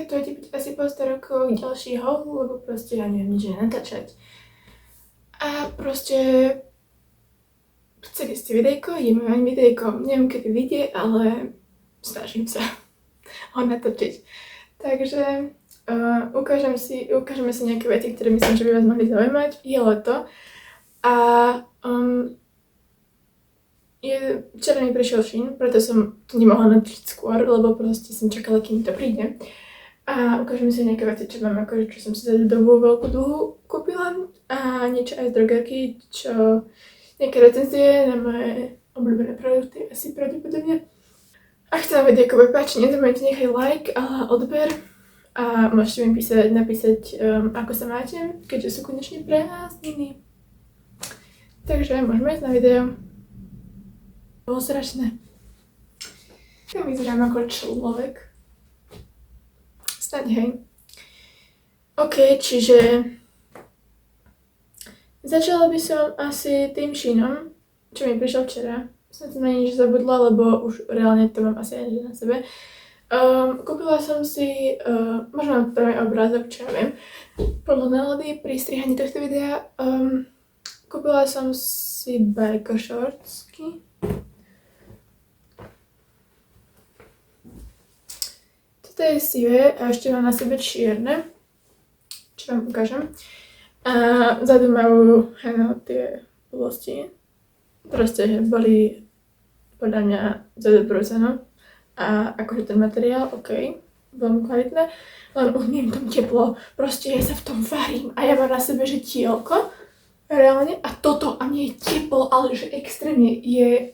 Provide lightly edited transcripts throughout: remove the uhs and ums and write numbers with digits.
to ide byť asi po 100 rokov ďalší haul, lebo proste ja neviem nič natáčať. A proste chceli ste videjko, ideme mať videjko. Neviem, kedy vyjde, ale snažím sa ho natočiť. Takže ukážeme si nejaké veci, ktoré myslím, že by vás mohli zaujímať. Je leto a včera mi prišiel Shein, preto som to nemohla natočiť skôr, lebo proste som čakala, kým to príde. A ukážeme si nejaké veci, čo mám akože, čo som si za dobu veľkú dlhú kúpila a niečo aj z drogerky, čo nejaké recenzie na moje obľúbené produkty asi pravdepodobne. A chcem vedieť, ako páči, nezabudnite nechaj like a odber a môžete mi napísať, ako sa máte, keďže sú konečne prázdniny. Takže môžeme ísť na video. Bolo strašné. Ja vyzerám ako človek. Staň, hej. OK, čiže začala by som asi tým Sheinom, čo mi prišiel včera. Som to na nič zabudla, lebo už reálne to mám asi aj na sebe. Kúpila som si, možno mám to aj obrázok, čo ja viem, podľa nálady pri strihaní tohto videa. Kúpila som si biker shortsky. Toto je sivé a ešte mám na sebe čierne, čo vám ukážem. A vzadu majú tie vlosti. Proste boli podľa mňa za dobrú cenu. A akože ten materiál, OK, veľmi kvalitné, len už nie je tam teplo. Proste ja sa v tom varím a ja mám na sebe, že tielko, reálne, a toto, a mne je teplo, ale že extrémne je,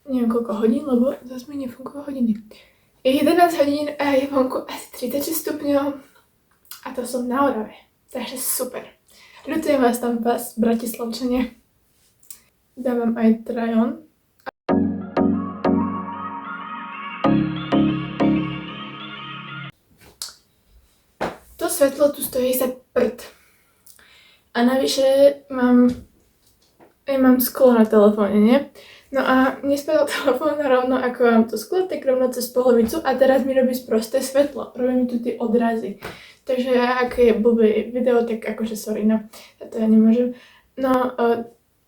neviem koľko hodín, lebo zase mi nefungujú hodiny. Je 11 hodín a je vonku asi 36 stupňov a to som na Orave, takže super. Ľutujem vás tam, Bratislavčania. Dávam aj try-on. To svetlo tu stojí sa prd. A navyše mám sklo na telefóne, nie? No a nespadal telefón rovno ako mám to sklo, tak rovno cez polovicu a teraz mi robí sprosté svetlo. Robí mi tu tie odrazy. Takže ak je blbé video, tak akože sorry, no. To ja nemôžem. No,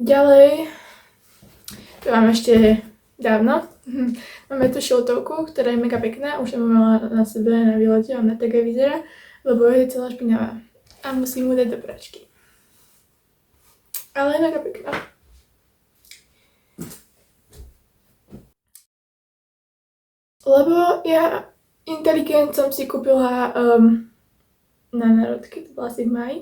ďalej, to mám ešte dávno. Máme tu šiltovku, ktorá je mega pekná. Už som mala na sebe na výlete, ona tak aj vyzerá, lebo je celá špinavá. A musím ju dať do pračky. Ale je mega pekná. Lebo ja inteligent som si kúpila na národky, to bola asi v máji.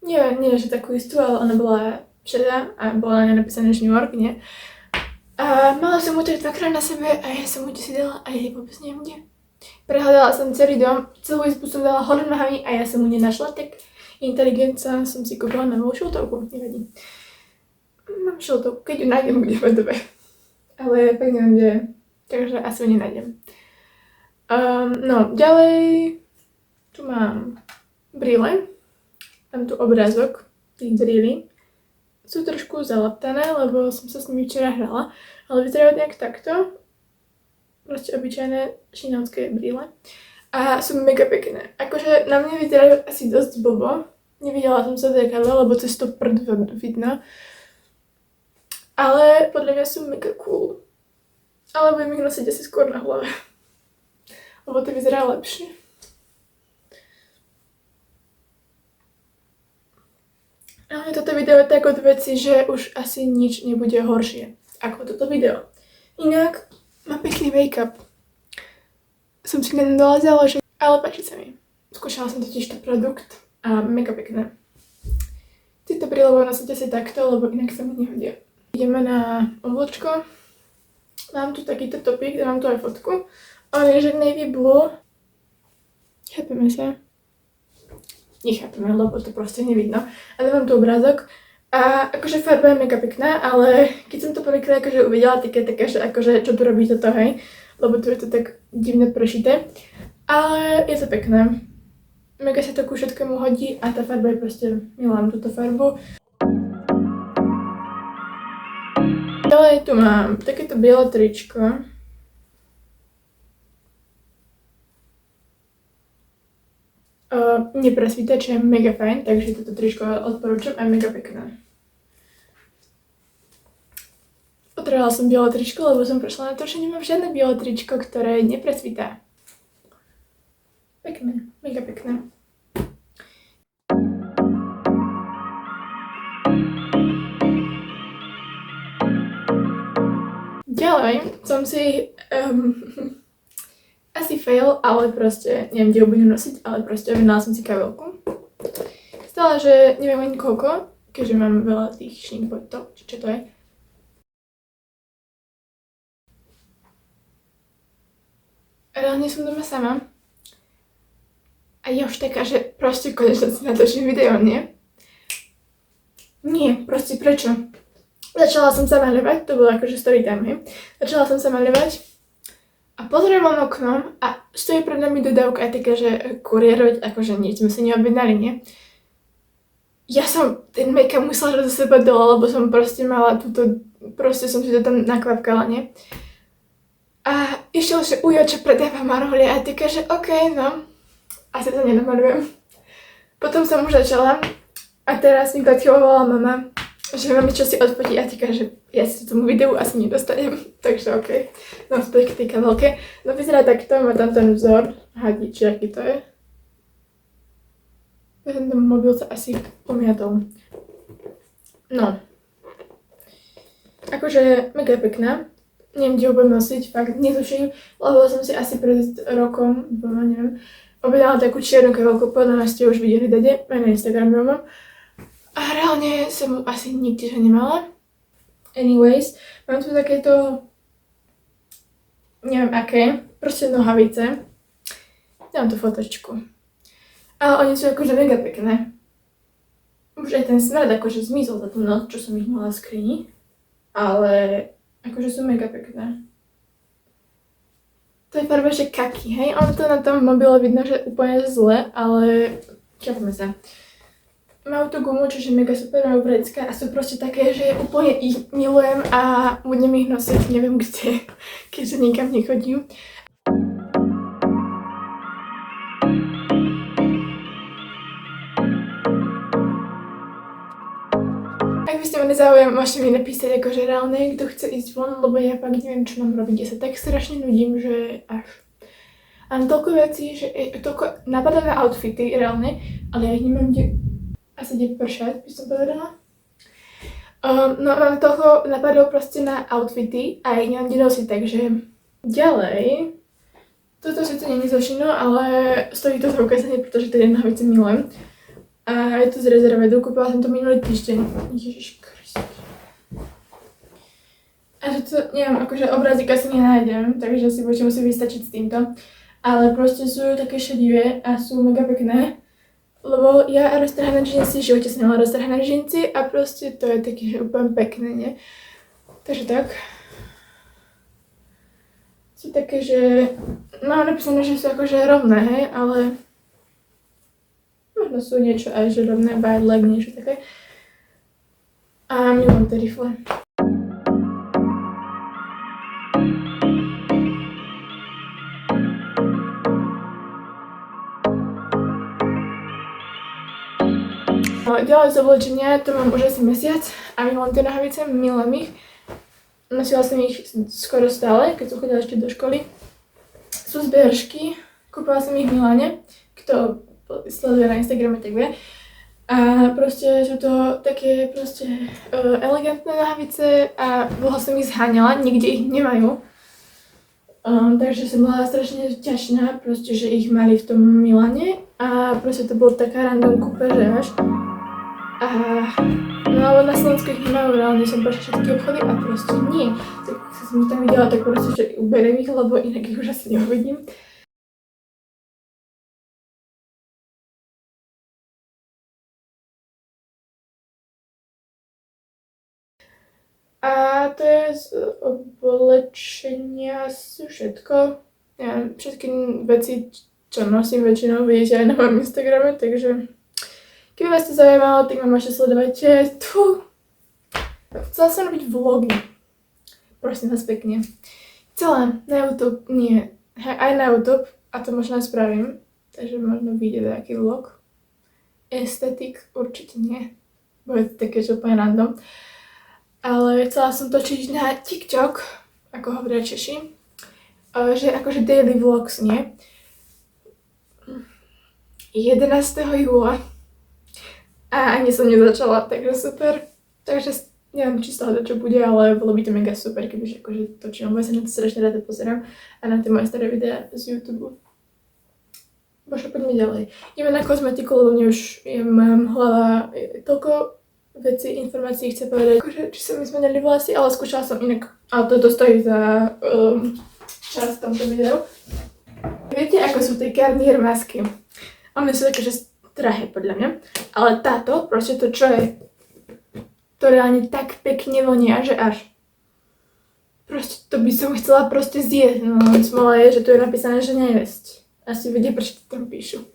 Nie, že takú istú, ale ona bola šedá a bola na nej napísané, že New York, nie? A mala som ju tak dvakrát na sebe a ja som ju si dala a jej vôbec neviem kde. Prehľadala som celý dom, celú izbu som dala holým nohami a ja som ju nenašla, tak inteligenca som si kúpila novú šiltovku, nevadí. Mám šiltovku, keď ju nájdem, bude v dobe. Ale tak neviem, kde, takže asi ju nenájdem. No, ďalej, tu mám brýle, mám tu obrázok tých brýlí. Sú trošku zalaptané, lebo som sa s nimi včera hrala, ale vyzerajú nejak takto. Proste obyčajné šínovské brýle. A sú mega pekné. Akože na mne vyzerajú asi dosť blbo. Nevidela som sa v zrkadle, lebo cez to prd vidno. Ale podľa mňa sú mega cool. Ale budem ich nosiť asi skôr na hlave. Lebo to vyzerá lepšie. Ale toto video je tak od veci, že už asi nič nebude horšie ako toto video. Inak má pekný make-up. Som si nedolazala, že... Ale páči sa mi. Skúšala som totiž to produkt a mega pekné. Tieto brýle budú nosiť asi takto, lebo inak sa mi nehodia. Ideme na oblečko. Mám tu takýto topík, mám tu aj fotku. On je že navy blue. Chápeme sa? Nechápeme, lebo to proste nevidno. A dávam tu obrázok. A akože farba je mega pekná, ale keď som to prvýkrát akože uvidela, tak je taká, že akože čo tu robí toto, hej. Lebo tu je to tak divne prešité. Ale je to pekné. Mega sa to ku všetkému hodí a tá farba je proste, milujem túto farbu. Ďalej tu mám takéto biele tričko. nepresvité, čo je mega fajn, takže toto tričko odporúčam a je mega pekné. Potrebovala som biele tričko, lebo som prišla na to, že nemám žiadne biele tričko, ktoré nepresvité. Pekné, mega pekné. Ďalej som si asi fail, ale proste neviem, kde ho budem nosiť, ale proste objednala som si kabelku. Stala, že neviem ani koľko, keďže mám veľa tých šnimpotov, či čo to je. Reálne som doma sama. A je už taká, že proste konečne si natočím video, nie? Nie, proste prečo? Začala som sa maľovať, to bolo akože story time, hej. Začala som sa maľovať a pozriem von oknom a stojí pred nami dodávka a taká, že kuriér, akože nič sme sa neobjednali, nie? Ja som ten make-up musela dať zo seba dole, lebo som proste mala túto, proste som si to tam nakvapkala, nie? A išiel, že ujo, čo predáva marohlie a taká, že okej, no. Asi to nenamalujem. Potom som už začala a teraz mi predchybovala mama, že máme čo si odfotiť a týka, že ja si tomu videu asi nedostanem, takže okej. No späť k tej kabelke. No vyzerá takto, má tam ten vzor, hadí, či aký to je. Ten mobil sa asi pomiatol. No. Akože mega pekná. Neviem, kde ho budem nosiť, fakt netuším, lebo som si asi pred rokom, neviem, objednala takú čiernu kabelku, podľa nás ste už videli dade, aj na Instagrame mám. A reálne som ju asi nikdy že nemala. Anyways, mám tu takéto, neviem aké, proste nohavice. Dám tu fotočku. Ale oni sú akože mega pekné. Už aj ten smrad akože zmizol za tú noc, čo som ich mala v skrini. Ale akože sú mega pekné. To je farba, že kaki, hej? Ono to na tom mobile vidno, že úplne zle, ale chápeme sa. Majú tú gumu, čiže mega super, majú vrecká a sú proste také, že úplne ich milujem a budem ich nosiť neviem kde, keďže nikam nechodím. Ak by ste mali záujem, môžete mi napísať akože reálne, kto chce ísť von, lebo ja fakt neviem, čo mám robiť. Ja sa tak strašne nudím, že až. A toľko vecí, že toľko napadavé outfity reálne, ale ja ich nemám kde asi kde pršať, by som povedala. No mám toľko napadov proste na outfity a ja ich nemám kde nosiť, takže ďalej. Toto sice nie je zo Sheinu, ale stojí to za ukázanie, pretože to je jedna vec, milujem. A je to z Rezervedu, kúpila som to minulý týždeň. Ježiš Kristus. A že to, neviem, akože obrázik asi nenájdem, takže si budete musieť vystačiť s týmto. Ale proste sú také šedivé a sú mega pekné. Lebo ja roztrhané džínsy, v živote som mala roztrhané džínsy a proste to je také, že úplne pekné, nie? Takže tak. Sú také, že mám napísané, že sú akože rovné, hej, ale možno sú niečo aj, že rovné bad leg, niečo také. A milujem tie rifle. Ďalej z oblečenia, to mám už asi mesiac a milujem tie nohavice, milujem ich. Nosila som ich skoro stále, keď som chodila ešte do školy. Sú z BRŠky, kúpila som ich v Miláne, kto sleduje na Instagrame, tak vie. A proste sú to také proste elegantné nohavice a dlho som ich zháňala, nikde ich nemajú. Takže som bola strašne vďačná, proste, že ich mali v tom Miláne a proste to bolo taká random kúpa, že až. A no ale na Slovensku ich nemajú, reálne som prešla všetky obchody a proste nie. Tak som ich tam videla, tak proste, že uberiem ich, lebo inak ich už asi neuvidím. A to je z oblečenia asi všetko. Ja všetky veci, čo nosím väčšinou, vidíte aj na mojom Instagrame, takže keby vás to zaujímalo, tak ma môžete sledovať. Chcela som robiť vlogy. Prosím vás pekne. Chcela na YouTube, nie, aj na YouTube, a to možno spravím, takže možno vyjde nejaký vlog. estetik určite nie. Bo je to také, že úplne random. Ale chcela som točiť na TikTok, ako hovoria Češi, že akože daily vlogs, nie? 11. júla. A ani som nezačala, takže super. Takže neviem, či z toho čo bude, ale bolo by to mega super, kebyže akože točím. Bo ja sa na to strašne rada pozerám a na tie moje staré videá z YouTube. Bože, poďme ďalej. Ideme na kozmetiku, lebo mne už mám hlava toľko veci, informácií chce povedať, akože, či sa mi zmenili vlasy, ale skúšala som inak, ale toto stojí za čas v tomto videu. Viete, ako sú tie Garnier masky? One sú také, že drahé podľa mňa, ale táto, proste to čo je, to reálne tak pekne vonia, že až. Proste to by som chcela proste zjesť, no smola je, že tu je napísané, že nejesť. Asi vedia, prečo to tam píšu.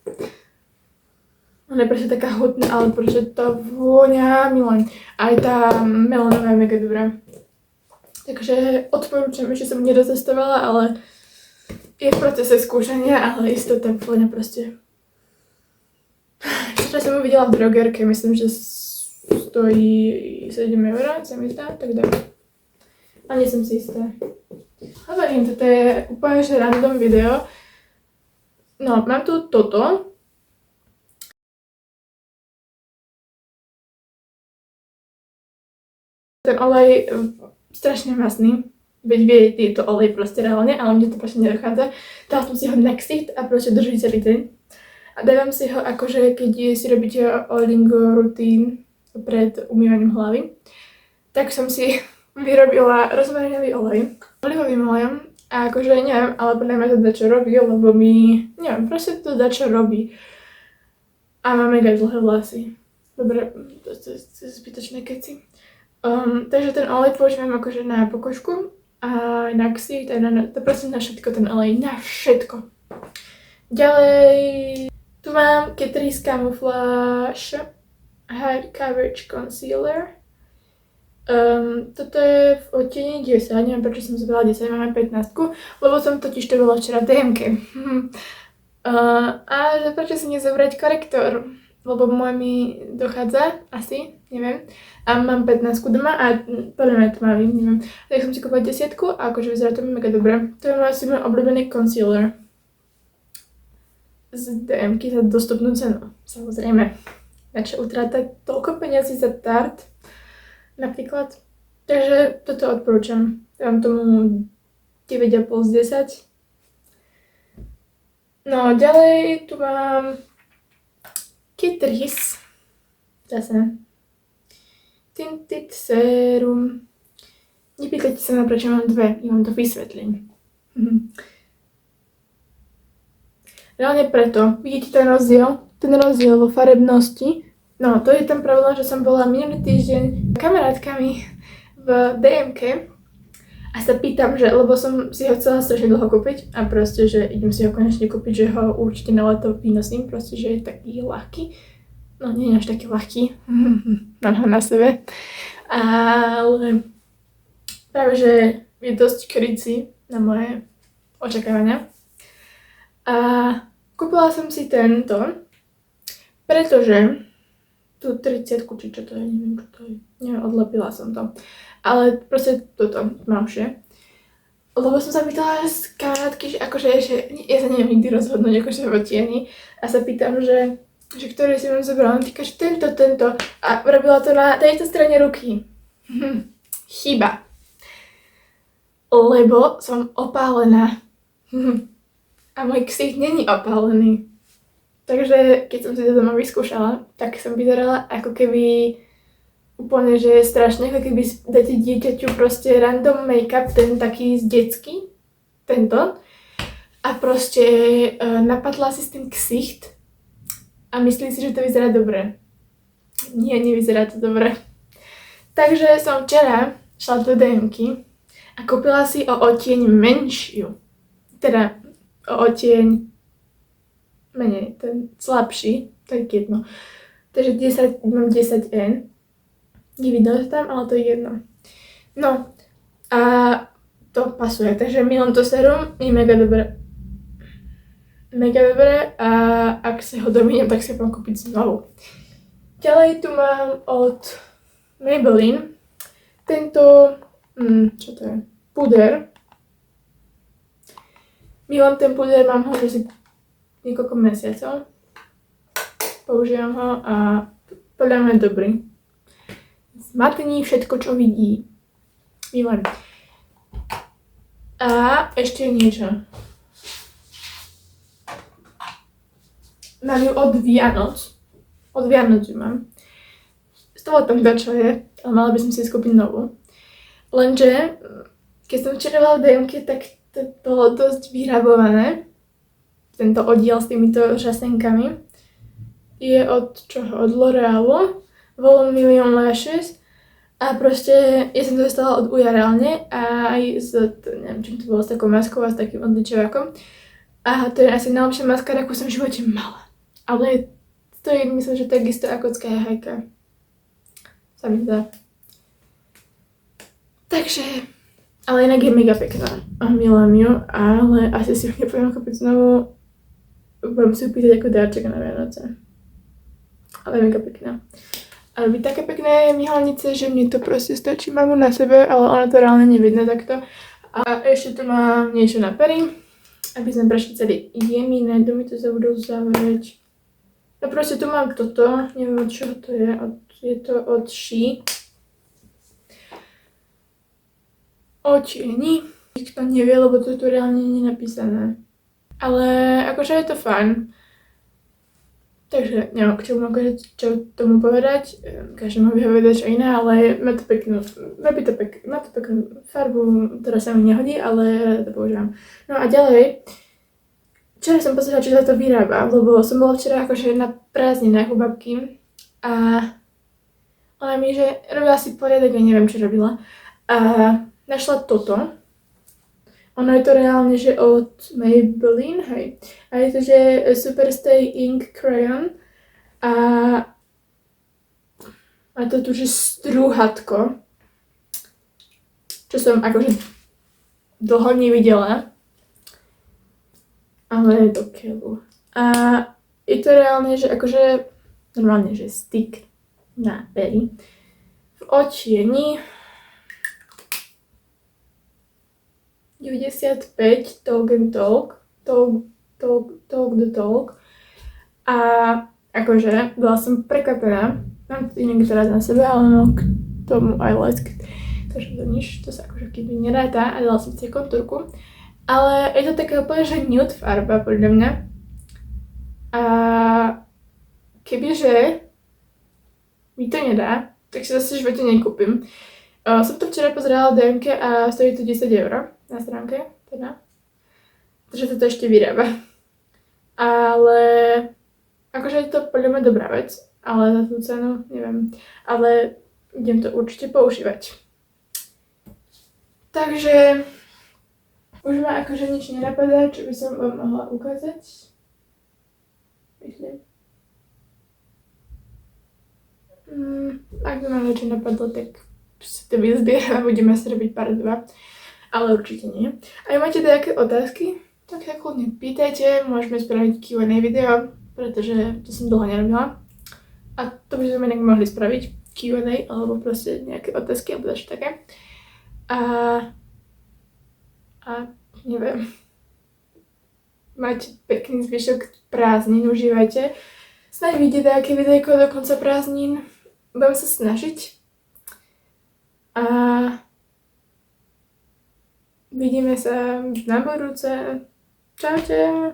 Ona je proste taká hutná, ale proste to vonia milujem. Aj tá melonová je mega dobrá. Takže odporúčam, ešte som nedotestovala, ale je v procese skúšania, ale istota vonia proste. Včera som ju videla v drogerke, myslím, že stojí 7 eur, sa mi zdá, tak dám. A nie som si istá. Hovorím, toto je úplne že random video. No, mám tu toto. Ten olej strašne masný, veď viete, je to olej proste reálne, ale mne to proste nedochádza. Dala som si ho na ksicht a proste drží celý deň. A dávam si ho akože, keď si robíte oiling routine pred umývaním hlavy, tak som si vyrobila rozmarinový olej olivovým olejom a akože neviem, ale podľa mňa to dačo robí, lebo mi, neviem, proste to dačo robí. A mám mega dlhé vlasy. Dobre, to je zbytočné keci. Takže ten olej používam akože na pokožku a na ksicht, to prosím na všetko ten olej, na všetko. Ďalej, tu mám Catrice Camouflage Hair Coverage Concealer. Toto je v odtieni 10, neviem prečo som zobrala 10, máme 15, lebo som totiž to bola včera v DMke. A že prečo si nezobrať korektor? Lebo môj mi dochádza, asi, neviem. A mám 15 doma a podľa mňa tmavý, neviem. Tak som si kúpila 10 a akože vyzerá to mega dobre. To je asi môj obľúbený concealer. Z DMky za dostupnú cenu, samozrejme. Takže utrátať toľko peniazy za Tarte, napríklad. Takže toto odporúčam. Dám tomu 9,5 z 10. No, ďalej tu mám Catrice, zase, Tinted Serum. Nepýtajte sa ma, prečo mám dve, ja vám to vysvetlím. Reálne preto, vidíte ten rozdiel vo farebnosti. No, to je ten problém, že som bola minulý týždeň s kamarátkami v DMke a sa pýtam, že, lebo som si ho chcela strašne dlho kúpiť a proste, že idem si ho konečne kúpiť, že ho určite na leto vynosím, proste, že je taký ľahký. No, nie je až taký ľahký, mám ho na sebe, ale práve, že je dosť krycí na moje očakávania. A kúpila som si tento, pretože tú 30-ku, či čo to je, neviem čo to je, neviem, odlepila som to. Ale proste toto, tmavšie. Lebo som sa pýtala z kamarátky, že akože, že ja sa neviem nikdy rozhodnúť, akože v tieni. A sa pýtam, že ktorý si mám zobrala. On týka, že tento. A robila to na tejto strane ruky. Chyba. Lebo som opálená. A môj ksicht není opálený. Takže keď som si to doma vyskúšala, tak som vyzerala ako keby úplne, že je strašné, ako keby dáte dieťaťu proste random make-up, ten taký z detský, tento. A proste napadla si s tým ksicht a myslí si, že to vyzerá dobre. Nie, nevyzerá to dobre. Takže som včera šla do DMky a kúpila si o odtieň menšiu. Teda o odtieň menej, ten slabší, to je jedno. Takže 10, mám 10N. Nevidno to tam, ale to je jedno. No, a to pasuje, takže Milon to serum je mega dobré. mega dobré a ak si ho domínam, tak si ho mám kúpiť znovu. Ďalej tu mám od Maybelline tento, čo to je, puder. Milujem ten puder, mám ho asi niekoľko mesiacov. Používam ho a podľa mňa je dobrý. Zmatení všetko, čo vidí. Milujem. A ešte niečo. Mám ju od Vianoc. Od Vianoc ju mám. Z toho tam čo je, ale mala by som si skúpiť novú. Lenže, keď som včera bola v DM-ke, tak to bolo dosť vyhrabované. Tento oddiel s týmito žasenkami. Je od čoho? Od L'Orealu. Volume Million Lashes. A proste, ja som to dostala od Uja reálne a aj s, neviem čím to bolo, s takou maskou a s takým odličovakom. A to je asi najlepšia maskara, akú som v živote mala. Ale to je, myslím, že takisto ako Sky High. Sa mi zdá. Takže, ale inak je mega pekná. A milujem ju, ale asi si ju nepoviem kúpiť znovu. Budem si ju pýtať ako dárček na Vianoce. Ale je mega pekná. A robí také pekné myhalnice, že mne to proste stačí. Mám ju na sebe, ale ono to reálne nevidno takto. A ešte tu mám niečo na pery. Aby sme prešli celý jemí, najdu mi to zabudol zavrieť. No proste tu mám toto, neviem od čoho to je, je to od She. Očieni. Nikto nevie, lebo to tu reálne nie je napísané. Ale akože je to fajn. Takže neviem, k čomu čo tomu povedať. Každý má vyhovieť čo iné, ale má to peknú, má to peknú farbu, ktorá sa mi nehodí, ale to používam. No a ďalej, včera som pozerala, či sa to vyrába, lebo som bola včera akože na prázdninách u babky a ona mi, že robila si poriadok a neviem, čo robila. A našla toto. Ono je to reálne, že od Maybelline, hej. A je to, že Superstay Ink Crayon. A to tu, že strúhatko. Čo som akože dlho nevidela. Ale je to keľu. A je to reálne, že akože normálne, že stick na pery. V očieni 95 Talk and Talk. Talk the Talk. A akože bola som prekvapená. Mám to inak teraz na sebe, ale mám k tomu eyelash. Takže to nič, to sa akože keby neráta a dala som si kontúrku. Ale je to také úplne, že nude farba podľa mňa. A kebyže mi to nedá, tak si zase v živote nekúpim. Som to včera pozerala v DMke a stojí to 10 € na stránke, teda. Takže to ešte vyrába. Ale akože je to podľa mňa dobrá vec, ale za tú cenu neviem. Ale idem to určite používať. Takže už ma akože nič nenapadá, čo by som vám mohla ukázať. Myslím. Ak by ma niečo napadlo, tak si to vyzbieram a budeme si robiť part 2. Ale určite nie. A ak máte nejaké otázky, tak sa kľudne pýtajte, môžeme spraviť Q&A video, pretože to som dlho nerobila. A to by sme inak mohli spraviť Q&A, alebo proste nejaké otázky alebo dačo také. A neviem. Majte pekný zvyšok prázdnin, užívajte. Snaď vidieť nejaké videjko do konca prázdnin. Budem sa snažiť. A vidíme sa na budúce. Čaute.